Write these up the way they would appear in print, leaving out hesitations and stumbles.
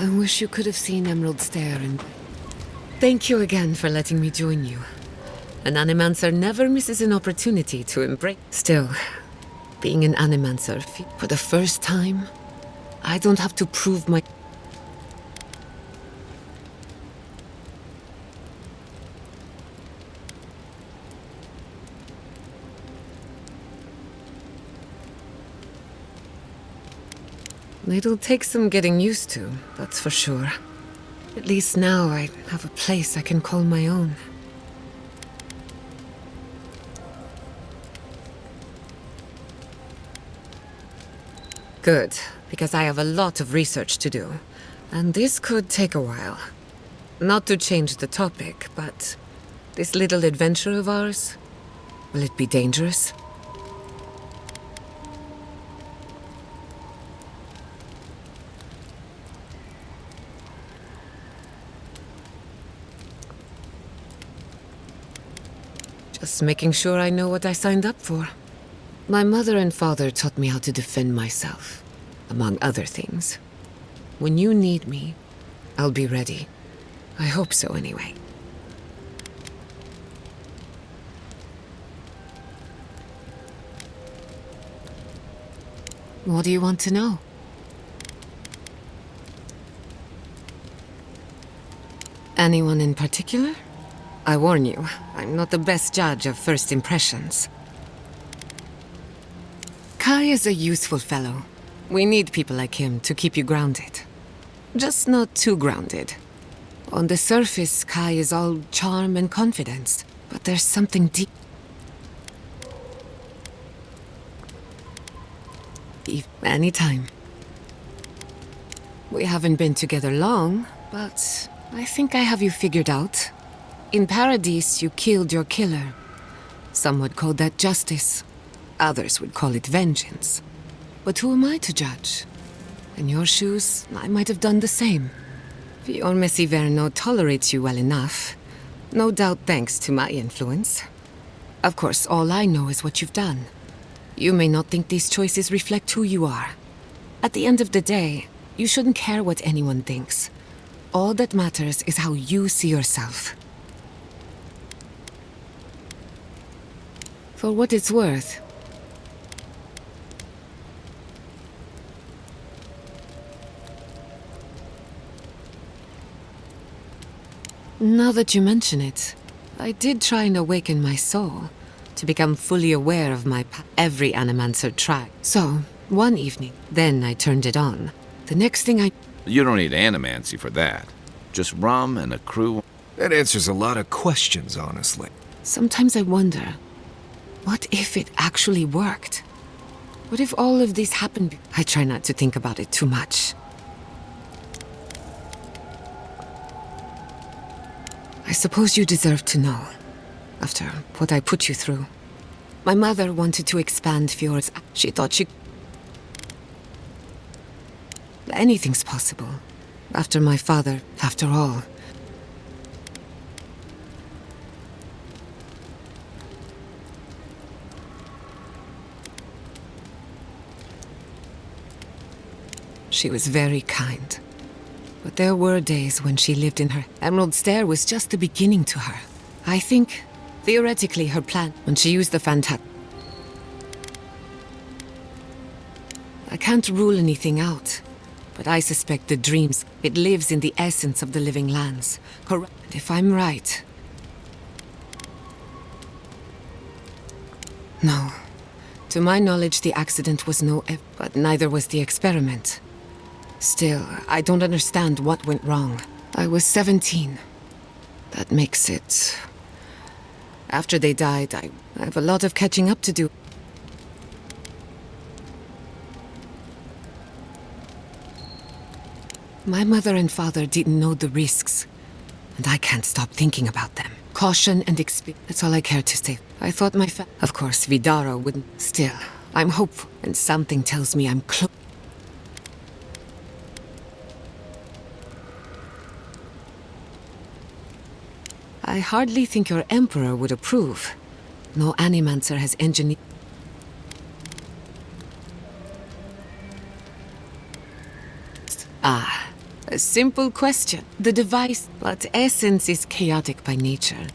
I wish you could have seen Emerald stare and... Thank you again for letting me join you. An Animancer never misses an opportunity to embrace... Still, being an Animancer for the first time, I don't have to prove my... It'll take some getting used to, that's for sure. At least now I have a place I can call my own. Good, because I have a lot of research to do, and this could take a while. Not to change the topic, but this little adventure of ours, will it be dangerous? Just making sure I know what I signed up for. My mother and father taught me how to defend myself, among other things. When you need me, I'll be ready. I hope so, anyway. What do you want to know? Anyone in particular? I warn you, I'm not the best judge of first impressions. Kai is a useful fellow. We need people like him to keep you grounded. Just not too grounded. On the surface, Kai is all charm and confidence, but there's something deep. Anytime. We haven't been together long, but I think I have you figured out. In Paradise, you killed your killer. Some would call that justice. Others would call it vengeance. But who am I to judge? In your shoes, I might have done the same. Your Messi Verno tolerates you well enough. No doubt thanks to my influence. Of course, all I know is what you've done. You may not think these choices reflect who you are. At the end of the day, you shouldn't care what anyone thinks. All that matters is how you see yourself. For what it's worth. Now that you mention it, I did try and awaken my soul to become fully aware of my every Animancer tribe. So, one evening, then I turned it on. The next thing You don't need animancy for that. Just rum and a crew. That answers a lot of questions, honestly. Sometimes I wonder, what if it actually worked? What if all of this happened? I try not to think about it too much. I suppose you deserve to know, after what I put you through. My mother wanted to expand Fjord's. She thought anything's possible. After my father, after all. She was very kind. But there were days when she lived in her. Emerald Stair was just the beginning to her. I think, theoretically, her plan, when she used the I can't rule anything out, but I suspect the dreams, it lives in the essence of the living lands. Correct, if I'm right. No. To my knowledge, the accident was but neither was the experiment. Still, I don't understand what went wrong. I was 17. That makes it... After they died, I have a lot of catching up to do. My mother and father didn't know the risks, and I can't stop thinking about them. Caution and that's all I care to say. I thought Of course, Vidaro wouldn't. Still, I'm hopeful, and something tells me I'm close. I hardly think your Emperor would approve. No Animancer has engineered... A simple question. The device, but essence is chaotic by nature,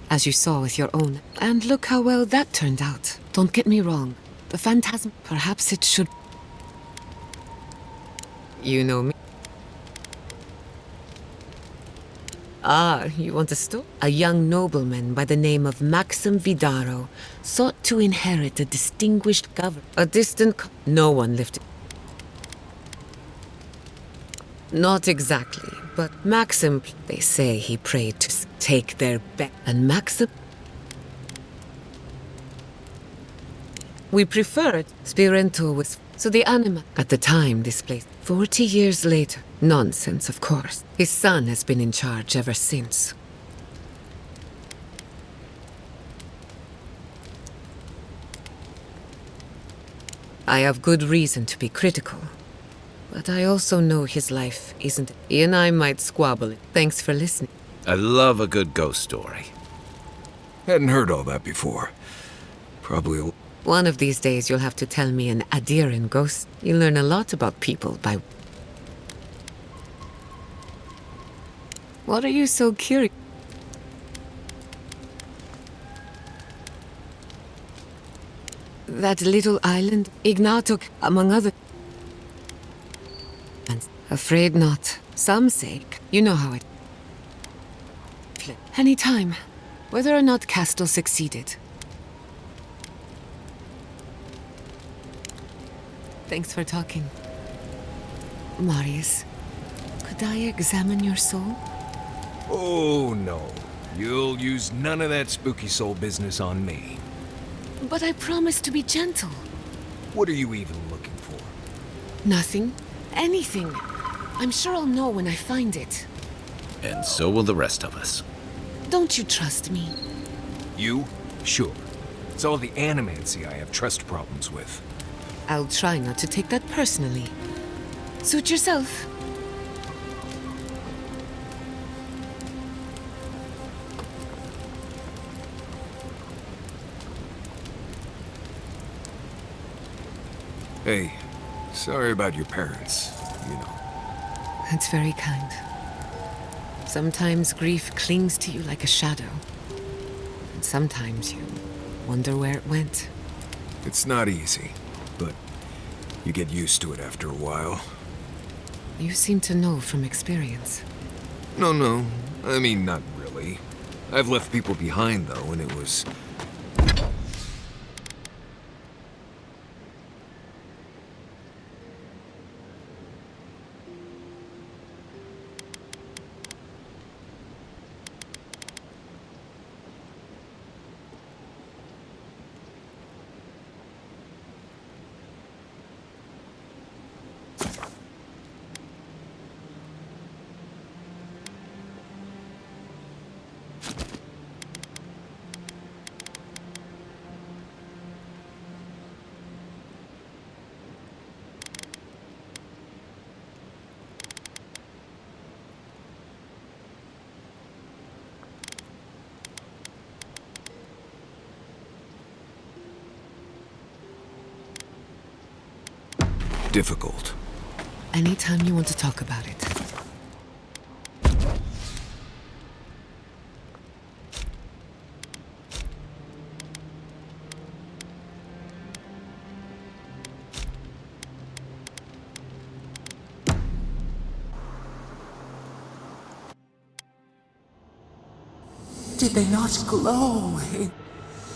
as you saw with your own. And look how well that turned out. Don't get me wrong. The phantasm, perhaps it should... You know me. Ah, you want a story? A young nobleman by the name of Maxim Vidaro sought to inherit a distinguished government. A distant... No one lifted... Not exactly, but Maxim... They say he prayed to take their bet. And Maxim... We preferred. Spirento was... So the anima... At the time displaced. 40 years later. Nonsense, of course. His son has been in charge ever since. I have good reason to be critical. But I also know his life isn't... He and I might squabble. Thanks for listening. I love a good ghost story. Hadn't heard all that before. Probably One of these days you'll have to tell me an Adiran ghost. You learn a lot about people by... What are you so curious? That little island, Ignato, among other... Afraid not. Some say, you know how it... Any time, whether or not Castle succeeded. Thanks for talking. Marius, could I examine your soul? Oh, no. You'll use none of that spooky soul business on me. But I promised to be gentle. What are you even looking for? Nothing. Anything. I'm sure I'll know when I find it. And so will the rest of us. Don't you trust me? You? Sure. It's all the animancy I have trust problems with. I'll try not to take that personally. Suit yourself. Hey, sorry about your parents, you know. That's very kind. Sometimes grief clings to you like a shadow. And sometimes you wonder where it went. It's not easy, but you get used to it after a while. You seem to know from experience. No. I mean, not really. I've left people behind, though, and it was... difficult. Anytime you want to talk about it. Did they not glow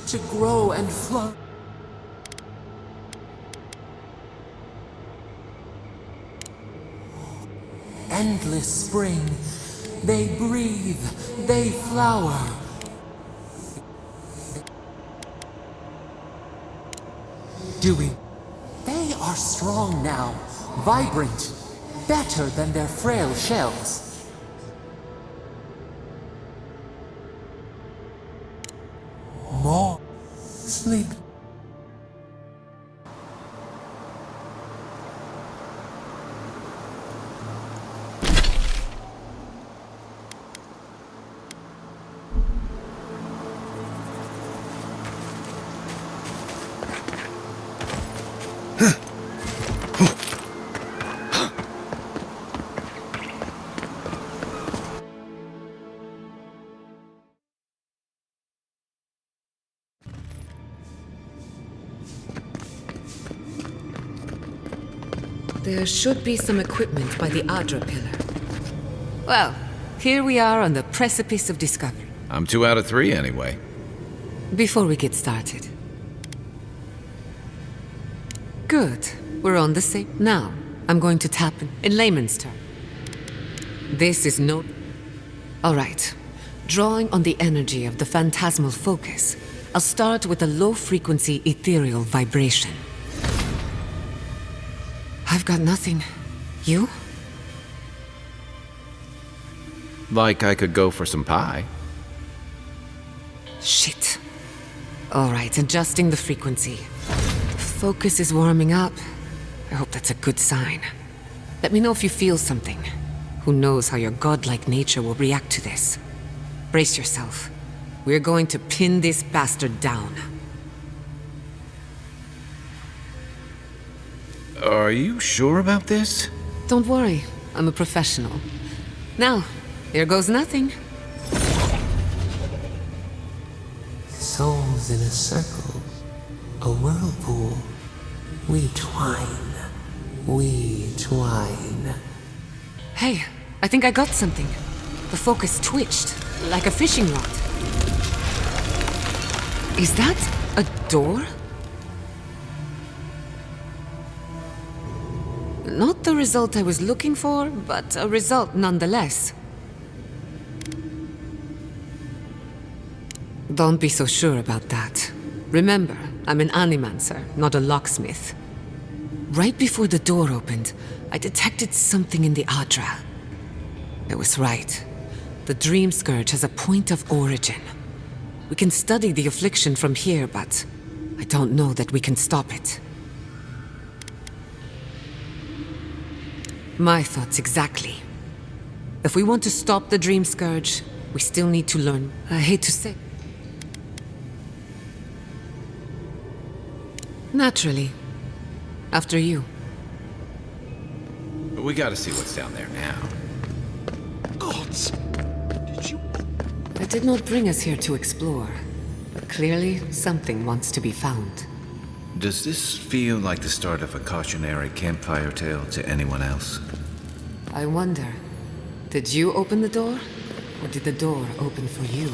to grow and flow? Endless spring, they breathe, they flower. Dewy, they are strong now, vibrant, better than their frail shells. More sleep. There should be some equipment by the Adra pillar. Well, here we are on the precipice of discovery. I'm 2 out of 3 anyway. Before we get started. Good. We're on the same. Now, I'm going to tap in layman's terms. This is no... Alright. Drawing on the energy of the phantasmal focus, I'll start with a low-frequency ethereal vibration. I've got nothing. You? Like I could go for some pie. Shit. Alright, adjusting the frequency. The focus is warming up. I hope that's a good sign. Let me know if you feel something. Who knows how your godlike nature will react to this. Brace yourself. We're going to pin this bastard down. Are you sure about this? Don't worry, I'm a professional. Now, here goes nothing. Souls in a circle, a whirlpool. We twine, we twine. Hey, I think I got something. The focus twitched, like a fishing rod. Is that a door? Not the result I was looking for, but a result nonetheless. Don't be so sure about that. Remember, I'm an animancer, not a locksmith. Right before the door opened, I detected something in the Adra. I was right. The Dream Scourge has a point of origin. We can study the affliction from here, but I don't know that we can stop it. My thoughts exactly. If we want to stop the Dream Scourge, we still need to learn. I hate to say. Naturally. After you. We gotta see what's down there now. Gods! Did you... I did not bring us here to explore, but clearly something wants to be found. Does this feel like the start of a cautionary campfire tale to anyone else? I wonder, did you open the door? Or did the door open for you?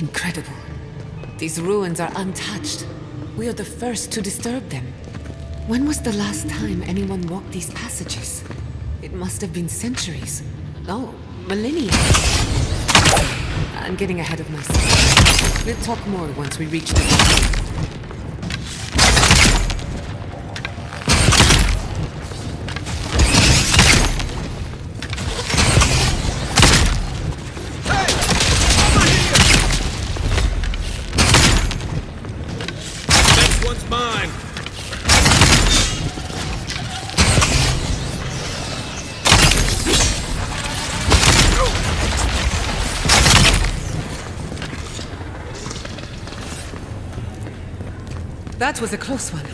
Incredible. These ruins are untouched. We are the first to disturb them. When was the last time anyone walked these passages? It must have been centuries. No, millennia. I'm getting ahead of myself. We'll talk more once we reach the top. That was a close one.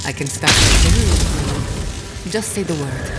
I can start the Just say the word.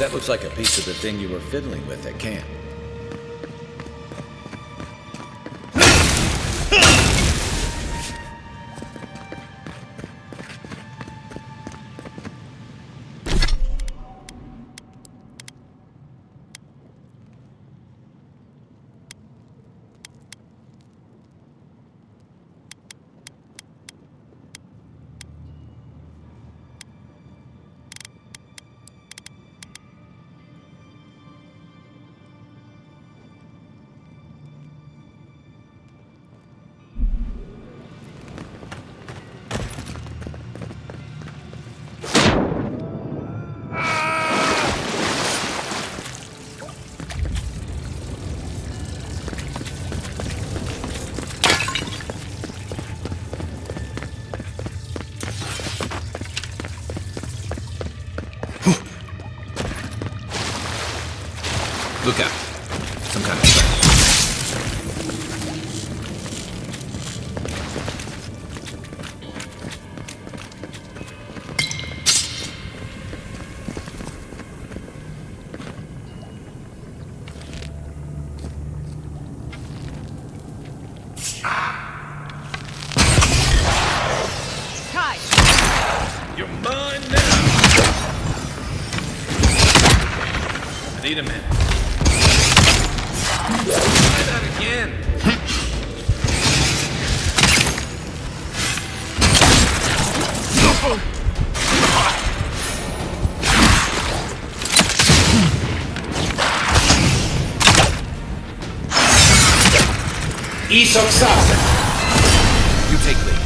That looks like a piece of the thing you were fiddling with at camp. Look out. Some kind of trap. You're mine now. I need a minute. Try that again. You take lead.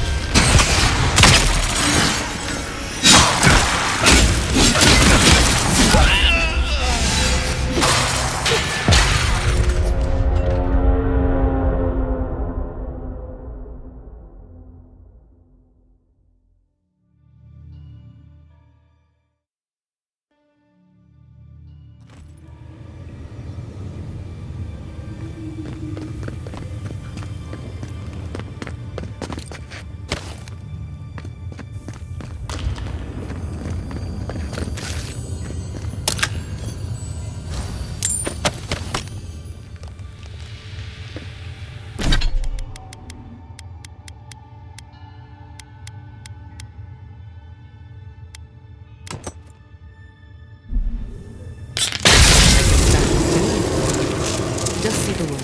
Just say the word.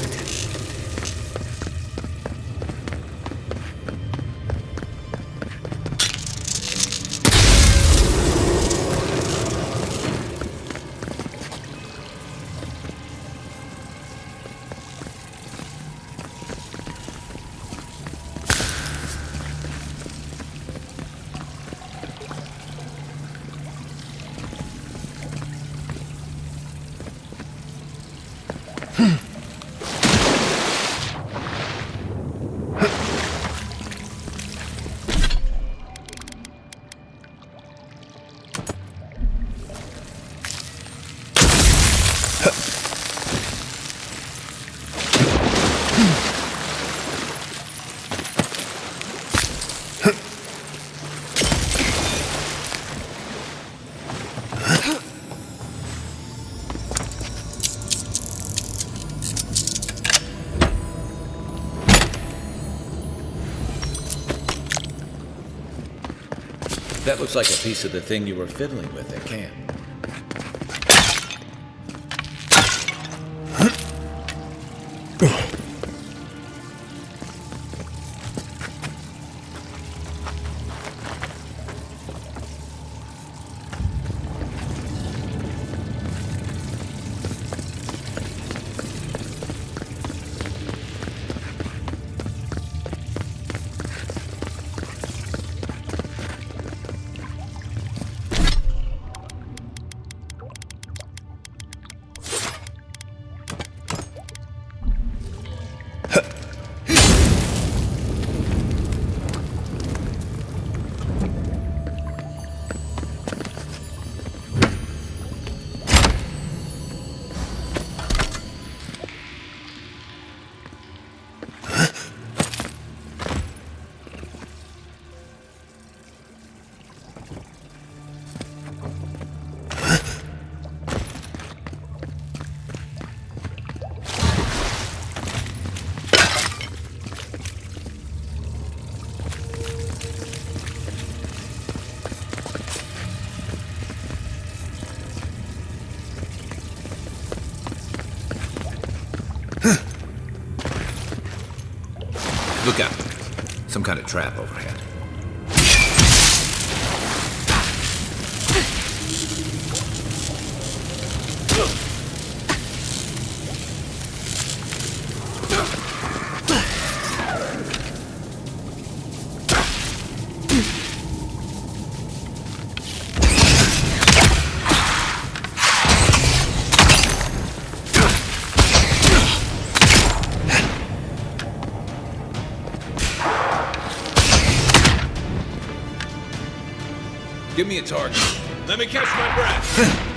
That looks like a piece of the thing you were fiddling with at camp. Look out. Some kind of trap overhead. Give me a target. Let me catch my breath.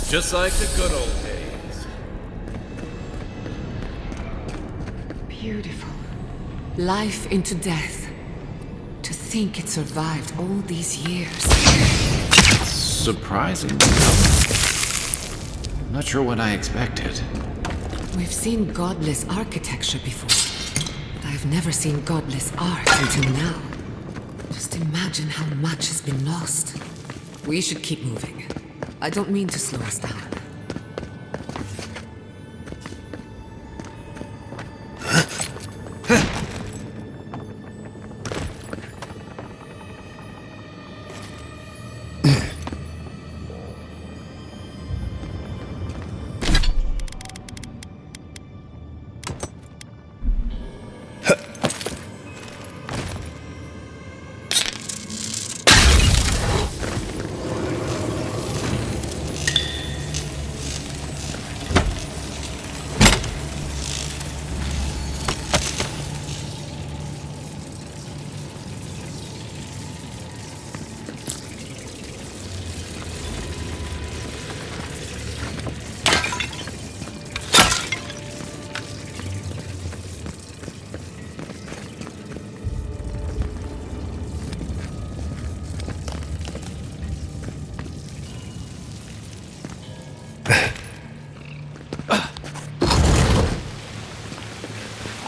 Just like the good old days. Beautiful. Life into death. To think it survived all these years. Surprising. Not sure what I expected. We've seen godless architecture before, but I've never seen godless art until now. Just imagine how much has been lost. We should keep moving. I don't mean to slow us down.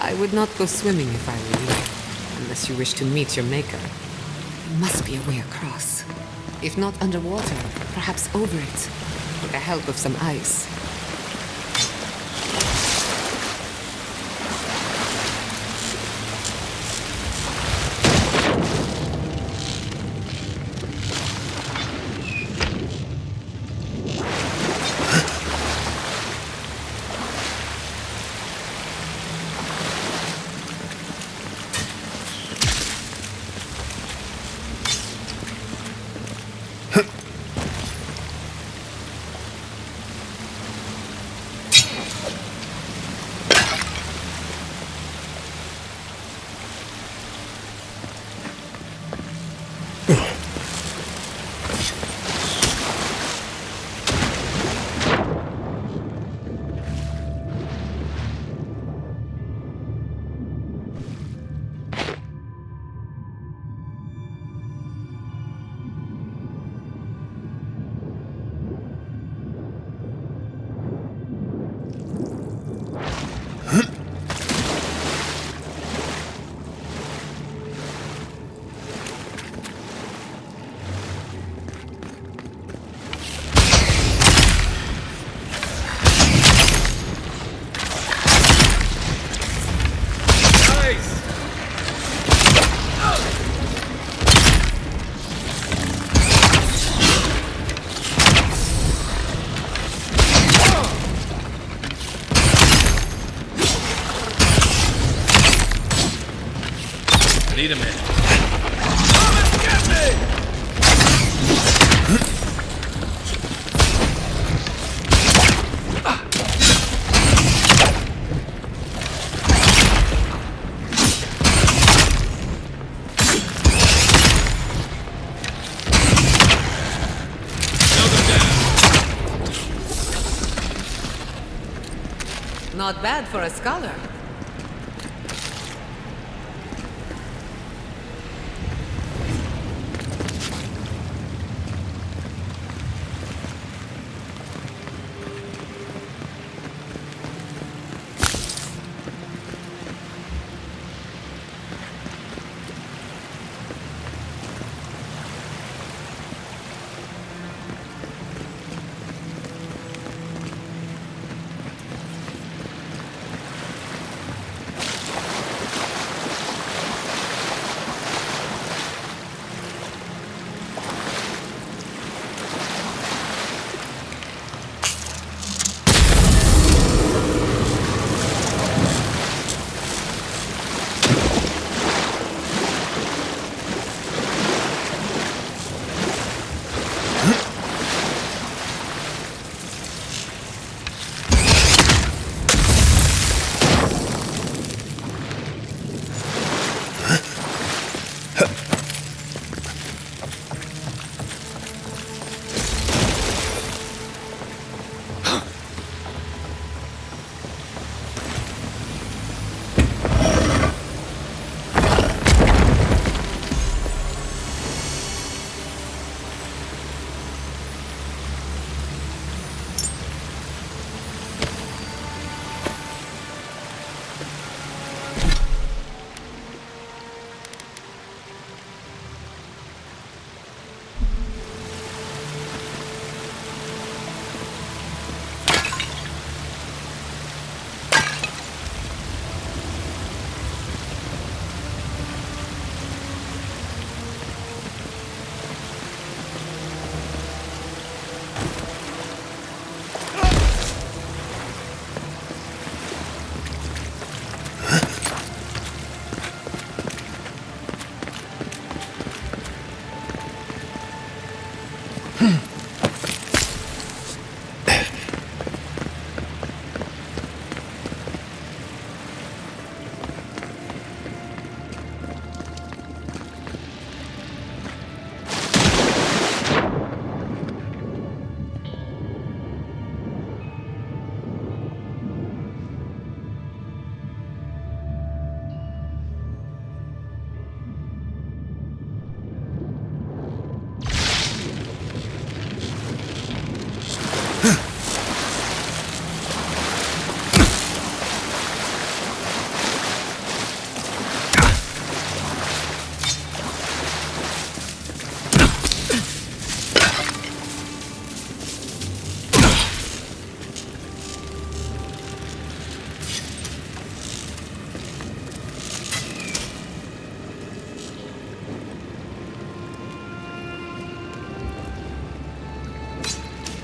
I would not go swimming if I were you, unless you wish to meet your maker. There must be a way across. If not underwater, perhaps over it, with the help of some ice. need a minute. Come and get me! Not bad for a scholar.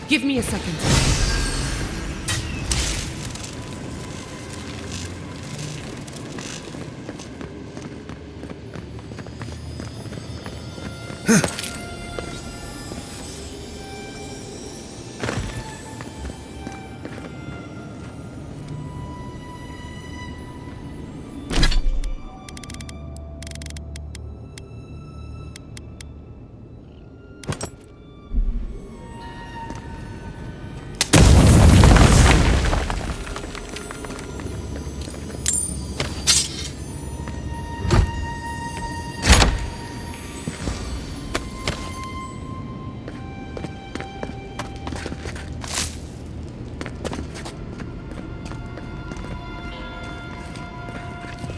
Give me a second.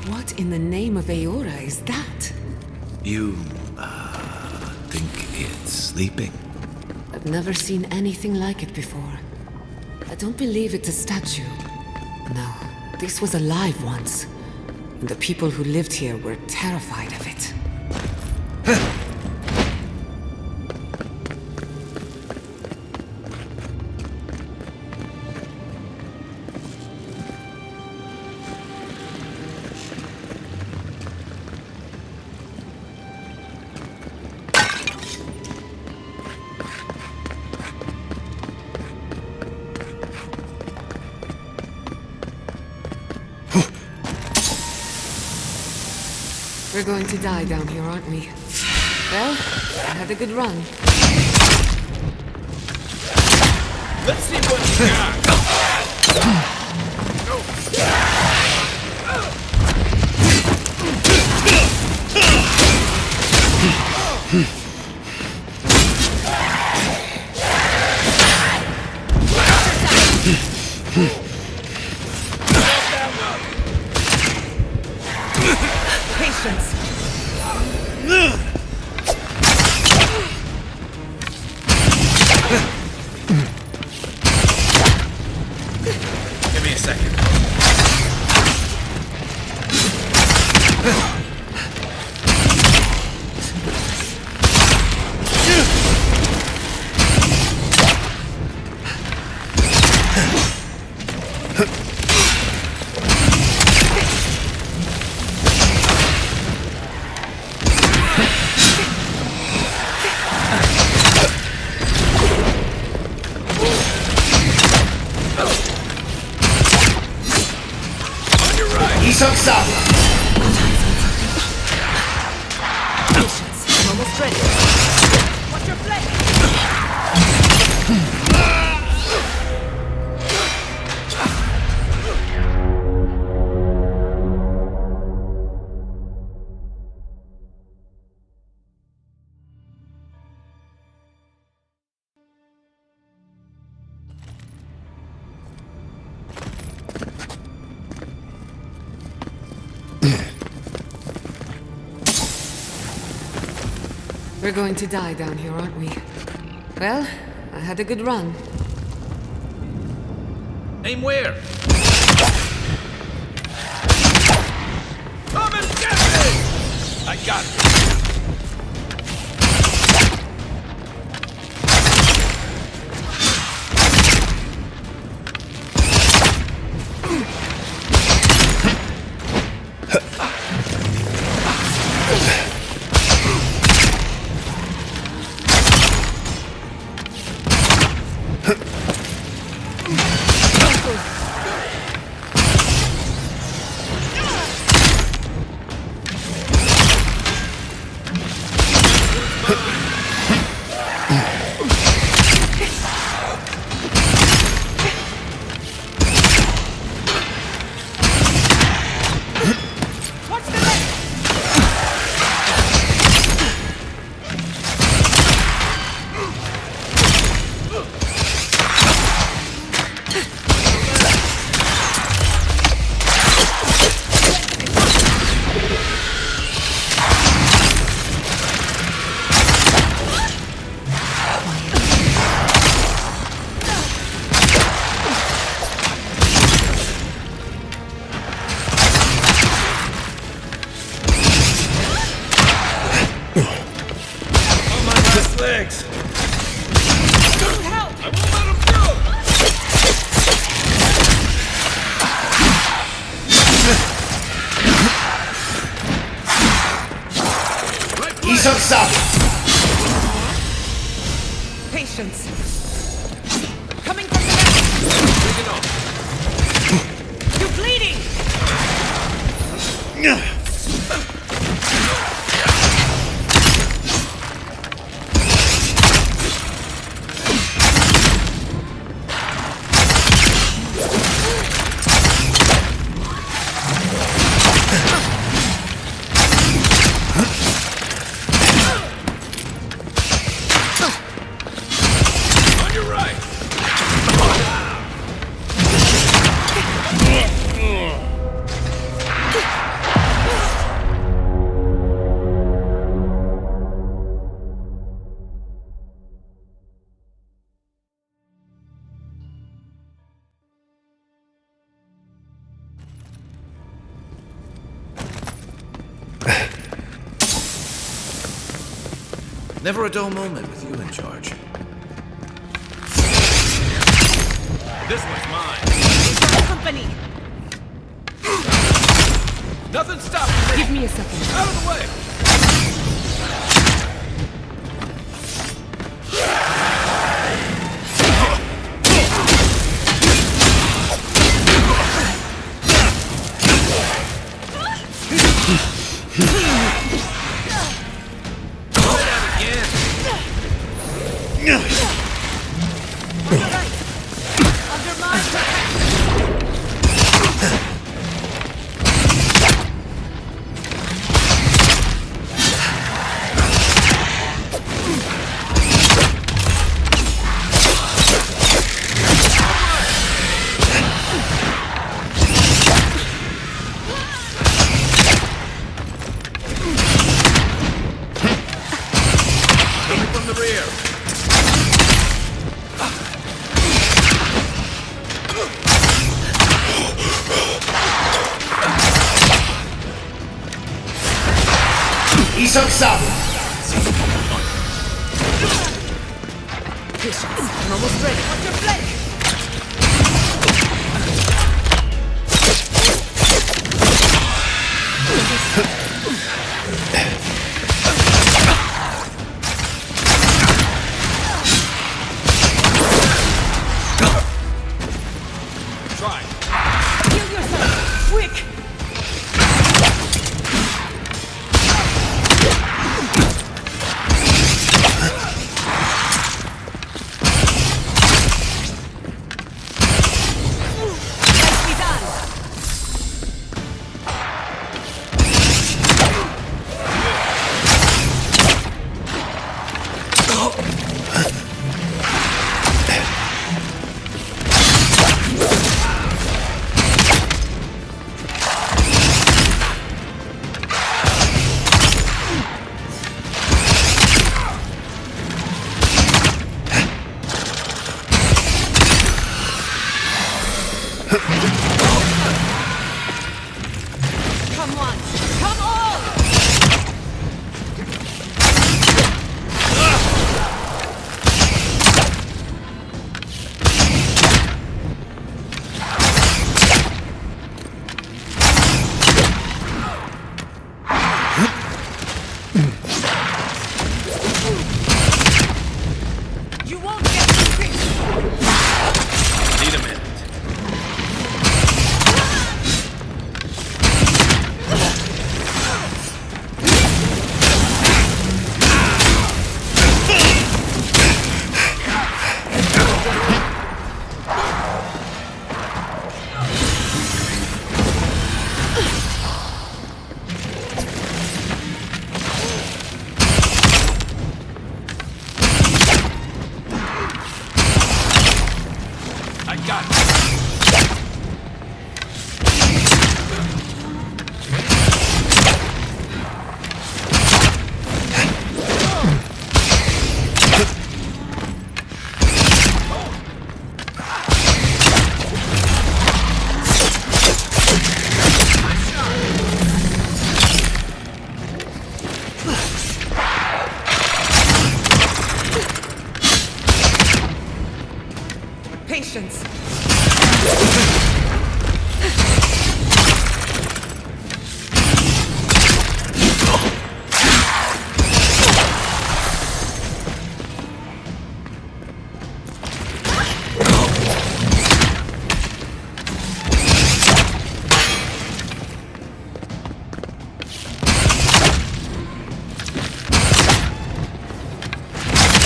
What in the name of Aora is that? You, think it's sleeping? I've never seen anything like it before. I don't believe it's a statue. No, this was alive once. And the people who lived here were terrified of it. We're going to die down here, aren't we? Well, I had a good run. Let's see what you got. Patience. Give me a second. I'm almost ready. Watch your flank! We're going to die down here, aren't we? Well, I had a good run. Aim where? Come and get me! I got it. Legs! Help! I won't let him go! He's up! Patience. Coming from the left. Bring it on. You're bleeding! On your right! Never a dull moment with you in charge. This one's mine. Company! Nothing stopping me! Give me a second. Out of the way! I'm almost ready. What's your flank? Try. Heal yourself! Quick! Come on! Come on! You won't get me! Need a minute. I got it. Patience!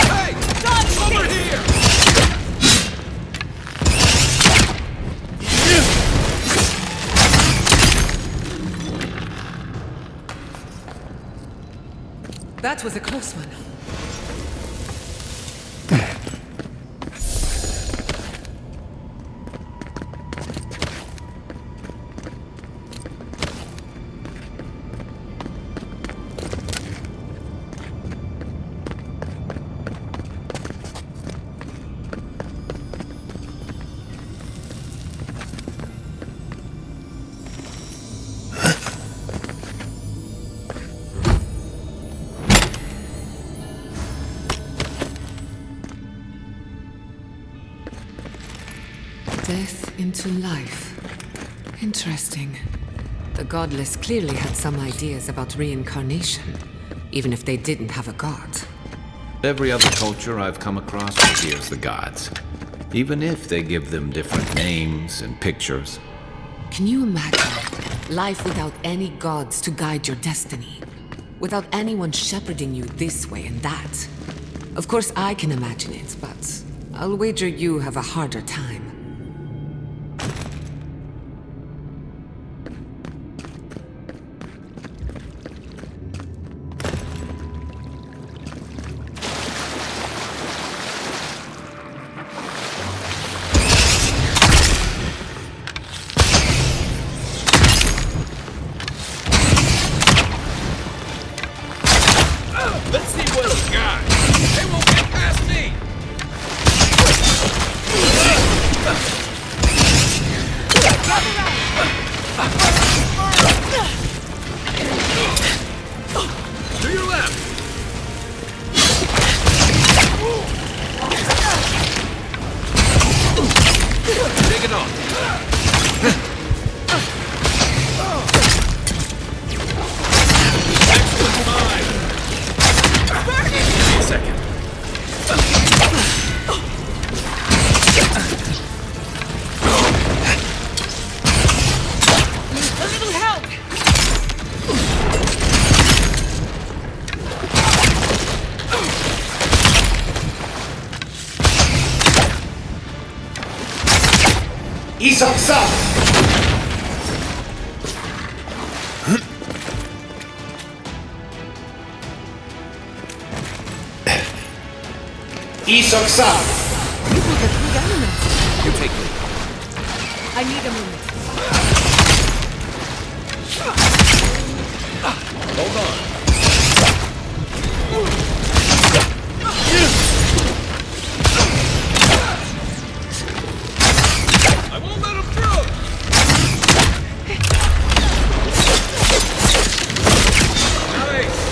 Hey! Over here! That was a close one. Death into life. Interesting. The godless clearly had some ideas about reincarnation, even if they didn't have a god. Every other culture I've come across reveres the gods, even if they give them different names and pictures. Can you imagine Life without any gods to guide your destiny. Without anyone shepherding you this way and that. Of course I can imagine it, but I'll wager you have a harder time. Let's see what you got. They won't get past me. To your left. Take it off. Next one's mine. Give me a second. A little help! 이석사! 이석사! You took a good element. You take me. I need a moment. Hold on. I won't let him through. Nice.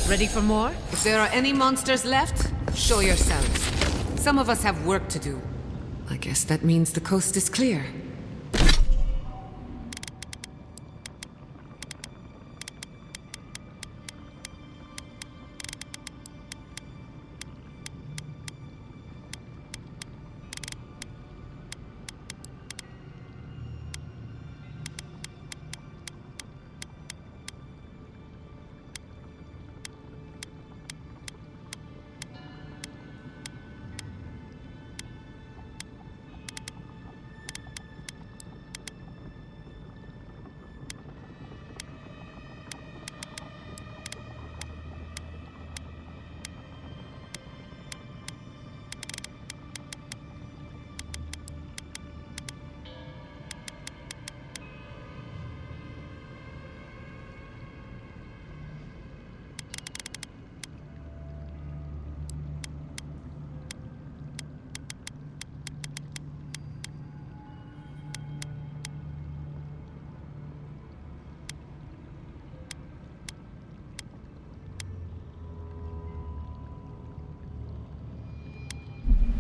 Ready for more? If there are any monsters left, show yourselves. Some of us have work to do. I guess that means the coast is clear.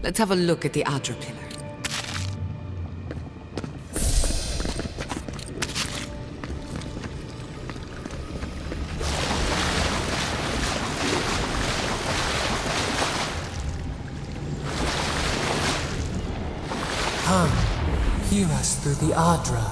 Let's have a look at the Adra pillar. Hear us through the Adra.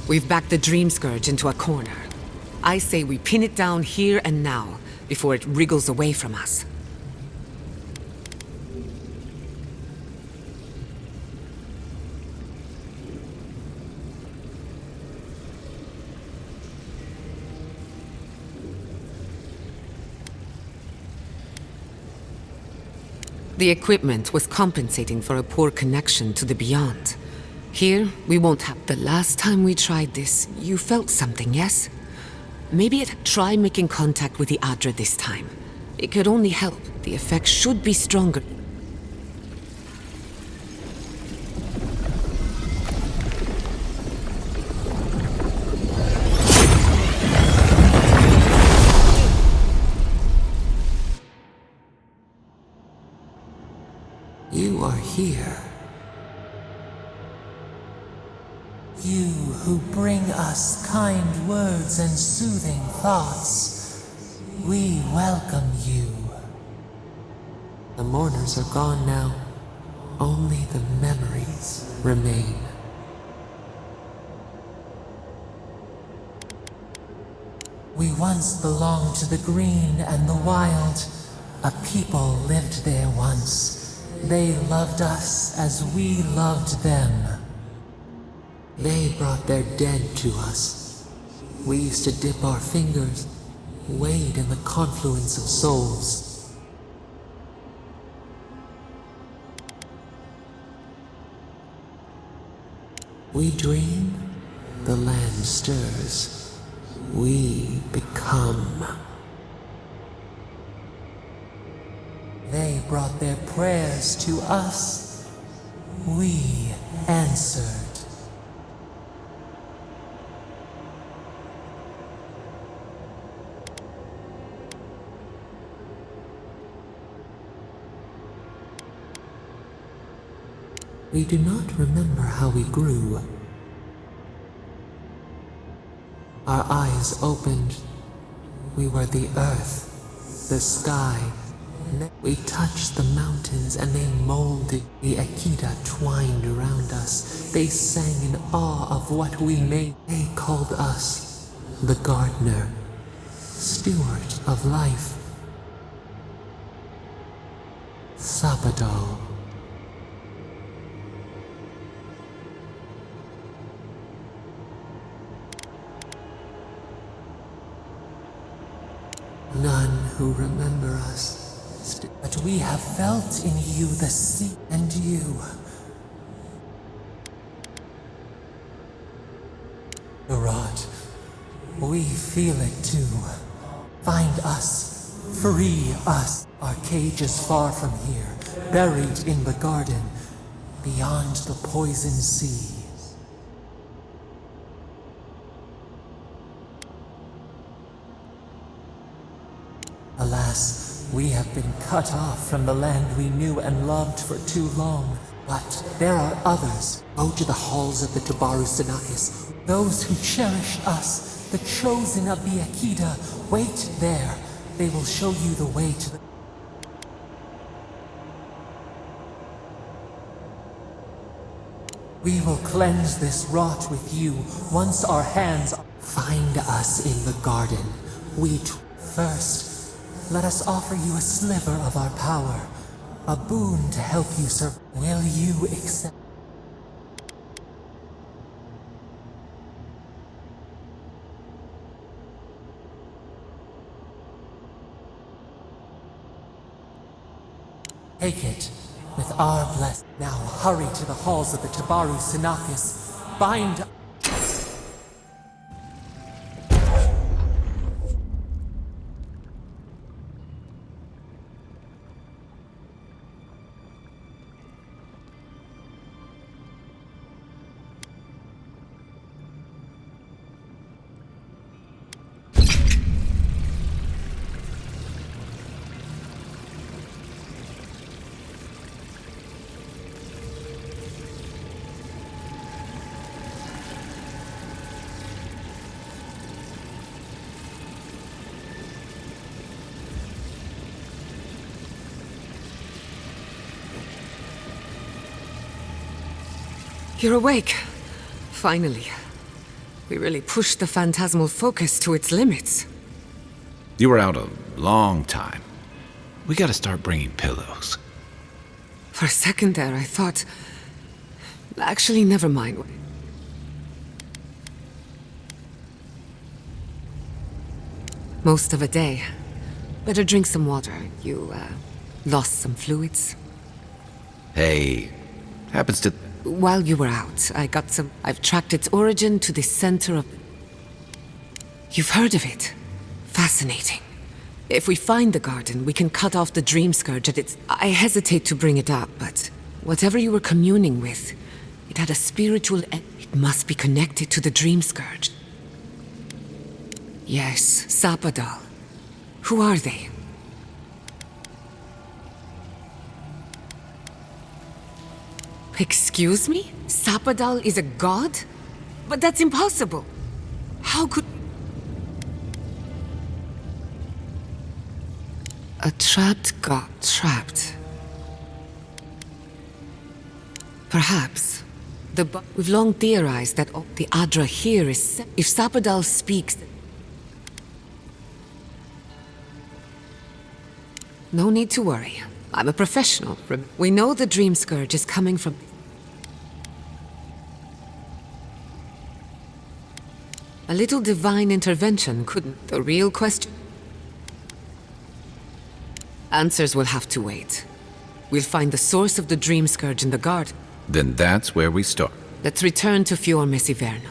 We've backed the Dream Scourge into a corner. I say we pin it down here and now, before it wriggles away from us. The equipment was compensating for a poor connection to the beyond. Here, we won't have... The last time we tried this, you felt something, yes? Maybe try making contact with the Adra this time. It could only help. The effect should be stronger. You are here. You who bring us kind words and soothing thoughts, we welcome you. The mourners are gone now. Only the memories remain. We once belonged to the green and the wild. A people lived there once. They loved us as we loved them. They brought their dead to us. We used to dip our fingers, wade in the confluence of souls. We dream, the land stirs. We become. They brought their prayers to us. We answered. We do not remember how we grew. Our eyes opened. We were the earth, the sky. We touched the mountains and they molded. The Akita twined around us. They sang in awe of what we made. They called us the gardener, steward of life. Sabado. None who remember us. But we have felt in you the sea and you. Rod, we feel it too. Find us. Free us. Our cage is far from here, buried in the garden, beyond the poison sea. Alas, we have been cut off from the land we knew and loved for too long. But there are others. Go to the halls of the Tabaru Sinakis. Those who cherish us, the chosen of the Akita, wait there. They will show you the way to the... We will cleanse this rot with you once our hands... Find us in the garden. First, let us offer you a sliver of our power, a boon to help you serve. Will you accept? Take it with our blessing. Now hurry to the halls of the Tabaru Sinakis. Bind... You're awake. Finally. We really pushed the phantasmal focus to its limits. You were out a long time. We gotta start bringing pillows. For a second there, I thought... Actually, never mind. Most of a day. Better drink some water. You, lost some fluids? Hey, happens to... While you were out, I got some... I've tracked its origin to the center of... You've heard of it? Fascinating. If we find the garden, we can cut off the dream scourge at its... I hesitate to bring it up, but... Whatever you were communing with, it had a spiritual... It must be connected to the dream scourge. Yes, Sapadal. Who are they? Excuse me? Sapadal is a god? But that's impossible. How could... A trapped god. Trapped. Perhaps. We've long theorized that the Adra here is... If Sapadal speaks... No need to worry. I'm a professional. We know the Dream Scourge is coming from... A little divine intervention couldn't... The real question... Answers will have to wait. We'll find the source of the Dream Scourge in the garden. Then that's where we start. Let's return to Fior Mesiverno.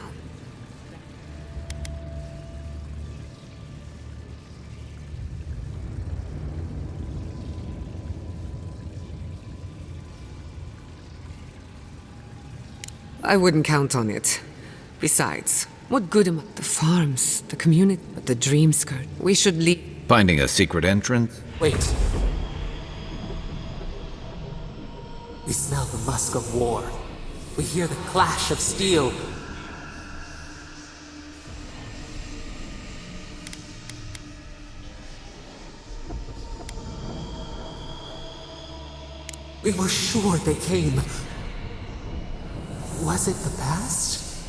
I wouldn't count on it. Besides, what good am I? The farms, the community, but the Dream Scourge. We should leave. Finding a secret entrance? Wait. We smell the musk of war. We hear the clash of steel. We were sure they came. Was it the past?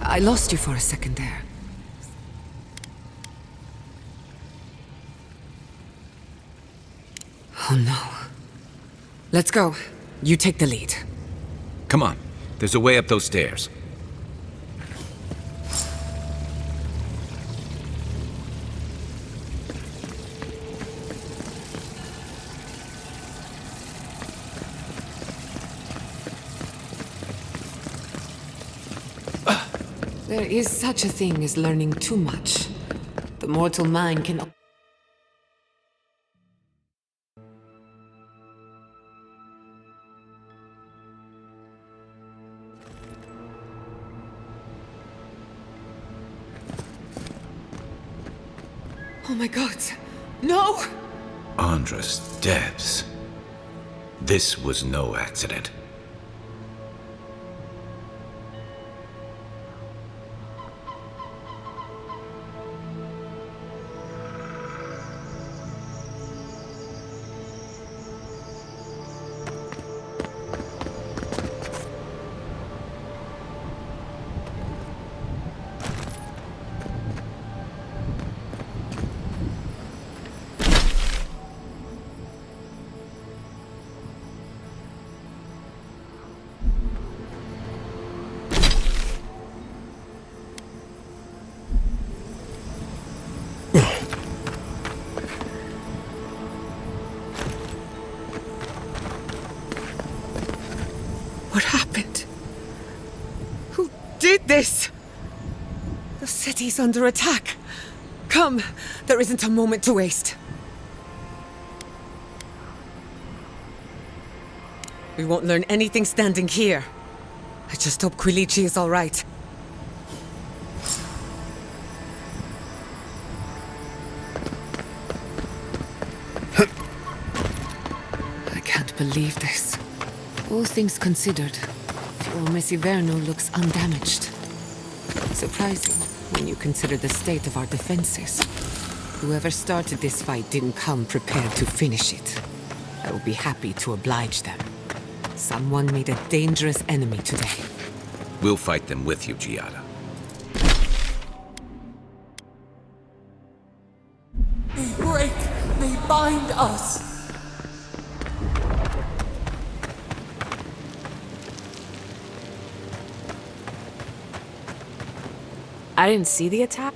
I lost you for a second there. Oh no. Let's go. You take the lead. Come on. There's a way up those stairs. There is such a thing as learning too much. The mortal mind can... Oh my god! No! Andra's depths. This was no accident. What happened? Who did this? The city's under attack. Come, there isn't a moment to waste. We won't learn anything standing here. I just hope Quilici is all right. I can't believe this. All things considered, Fior Mesiverno looks undamaged. Surprising, when you consider the state of our defenses. Whoever started this fight didn't come prepared to finish it. I will be happy to oblige them. Someone made a dangerous enemy today. We'll fight them with you, Giada. They break, they bind us. I didn't see the attack.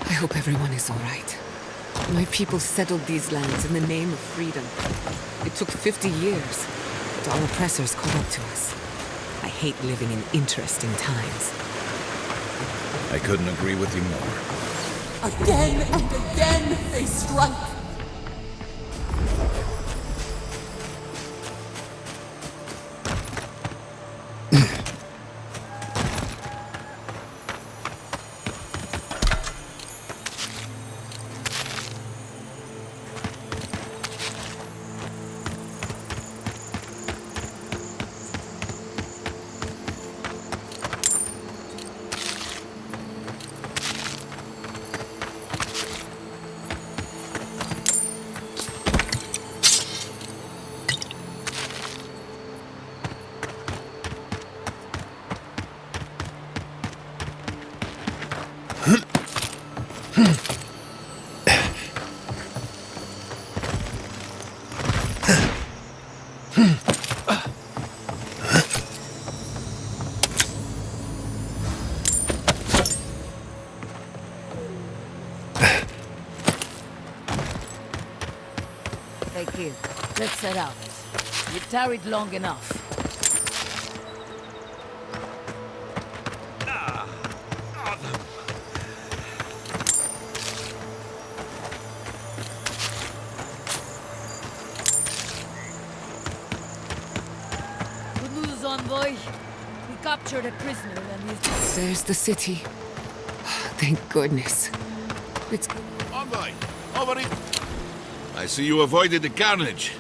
I hope everyone is all right. My people settled these lands in the name of freedom. It took 50 years, but our oppressors caught up to us. I hate living in interesting times. I couldn't agree with you more. Again and again they strike. Take care. Let's set out. You've tarried long enough. Good news, envoy. We captured a prisoner and he's... There's the city. Thank goodness. It's... Envoy, over it. I see you avoided the carnage.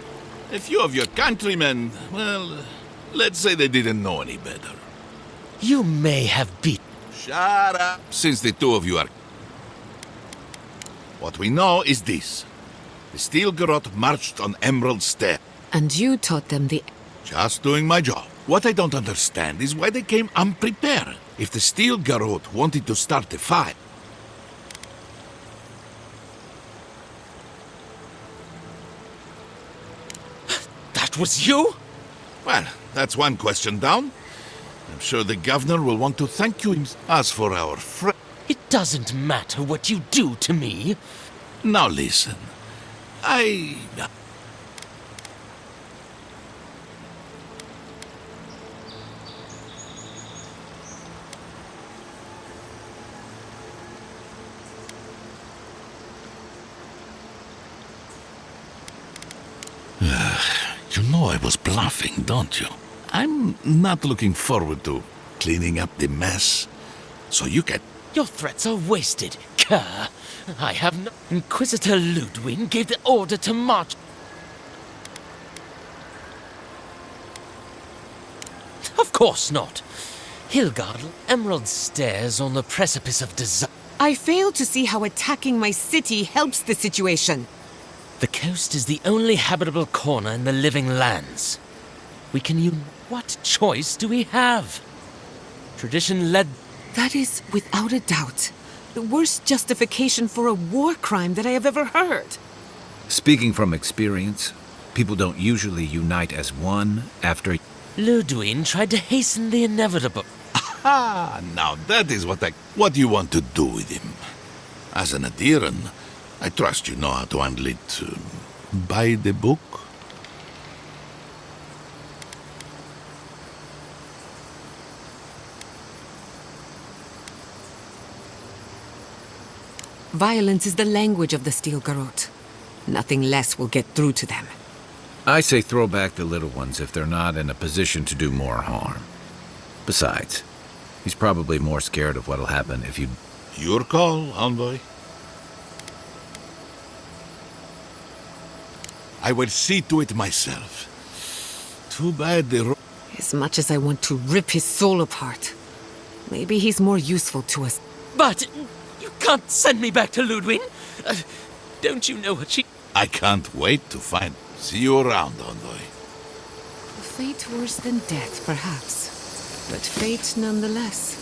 A few of your countrymen, well, let's say they didn't know any better. You may have beat. Shut up, since the two of you are... What we know is this. The Steel Garrote marched on Emerald Stair. And you taught them the... Just doing my job. What I don't understand is why they came unprepared. If the Steel Garrote wanted to start a fight... That was you? Well, that's one question down. I'm sure the governor will want to thank you. As for our friend... It doesn't matter what you do to me. Now listen. You know I was bluffing, don't you? I'm not looking forward to cleaning up the mess. So you can... Your threats are wasted, cur. I have no... Inquisitor Ludwig gave the order to march... Of course not. Hilgard, Emerald Stairs on the precipice of disaster. I fail to see how attacking my city helps the situation. The coast is the only habitable corner in the living lands. We can use... What choice do we have? Tradition led... That is, without a doubt, the worst justification for a war crime that I have ever heard. Speaking from experience, people don't usually unite as one after... Ludwig tried to hasten the inevitable. Ah, now that is what you want to do with him. As an adherent, I trust you know how to handle it by the book. Violence is the language of the Steel Garrote. Nothing less will get through to them. I say throw back the little ones if they're not in a position to do more harm. Besides, he's probably more scared of what'll happen if you... Your call, envoy. I will see to it myself. Too bad the... As much as I want to rip his soul apart, maybe he's more useful to us. But you can't send me back to Ludwig. Don't you know what she... I can't wait to find... See you around, envoy. Fate worse than death, perhaps. But fate nonetheless.